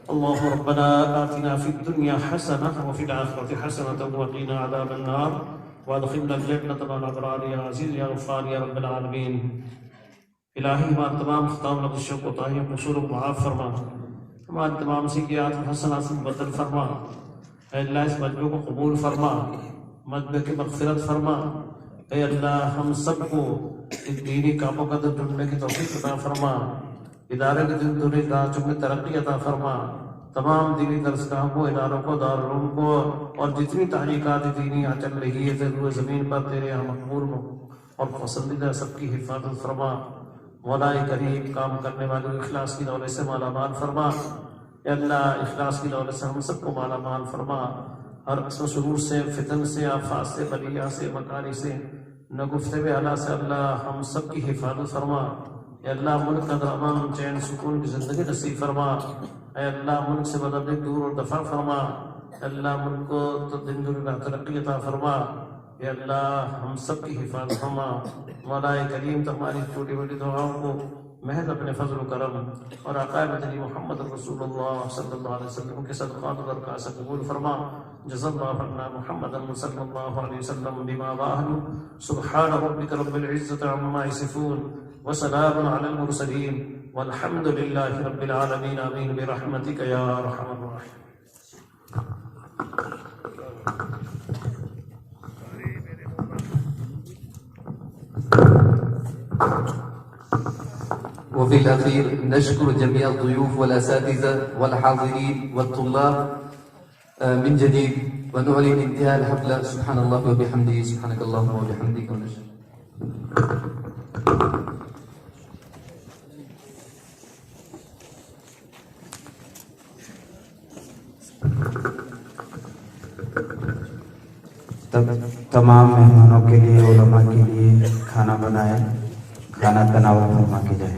अल्लाहुम्मा रब्बना आतिना फिद दुनिया हसनह व फिल आखिरति हसनह व क़िना अज़ाबन नार व अदखिलना जन्नत मअल अबरार या अज़ीज़ या गफ़्फ़ार या रब्बल आलमीन। इलाही हमारे तमाम ख़ताओं लग़ज़शों कोताहियों क़सूरों को माफ़ फरमा, हमारे तमाम सय्यिआत हसनात से मुबद्दल फरमा। ऐ अल्लाह इस मजमे को कबूल फरमा, मजमे की मग़फ़िरत फरमा। ऐ अल्लाह हम सबको इस दीनी कामों का तो ढूंढने की तौफ़ीक़ अता फरमा, इदारे के दिन दूरी राहों में तरक्की अता फरमा। तमाम दीनी दरसगाहों को, इदारों को, दारुल को और जितनी तहरीकात दीनी यहाँ चल रही है ज़मीन पर तेरे यहाँ मकबूल और पसंदीदा सबकी हिफाजत फरमा। मौलाए करीम काम करने वालों को इखलास की दौलत से मालामाल फरमा। या अल्लाह इखलास की दौलत से हम सबको मालामाल फरमा। हर किस्म सुरूर से, फितन से, आफात से, बलिया से, मकारी से, नगुफ्ते में अला से अल्लाह हम सब की हिफाजत फरमा। या अल्लाह मुल्क का अमन, चैन, सुकून की ज़िंदगी नसीब फरमा। या अल्लाह मुल्क से बदबदी दूर और दफ़ा फरमा। अल्लाह मुल्क को तो दिन दुनिया तरक्की अता फरमा। या अल्लाह हम सब की हिफाजत फरमा। मौलाए करीम तुम्हारी छोटी बड़ी दुआओं को महज अपने फजल करम और आक़ा मदनी मोहम्मद रसूलुल्लाह सल्लल्लाहु अलैहि वसल्लम के सदक़ात और बरक़ात से कबूल फरमा। जज़ल्लाहु अन्ना मुहम्मदन सल्लल्लाहु अलैहि वसल्लम बिमा वाहनु सुब्हान रब्बिका रब्बिल इज़्ज़ति अम्मा यसिफून व सलामुन अलल मुरसलीन वल्हम्दुलिल्लाहि रब्बिल आलमीन। आमीन बिरहमतिका या अरहमर राहिमीन। وفي الأخير نشكر جميع الضيوف والأساتذة والحاضرين والطلاب من جديد ونعلن انتهاء الحفلة. سبحان الله وبحمده سبحانك اللهم وبحمدك ونشهد. तमाम मेहमानों के लिए, उलमा के लिए खाना बनाए, खाना तनावल फरमा की जाए।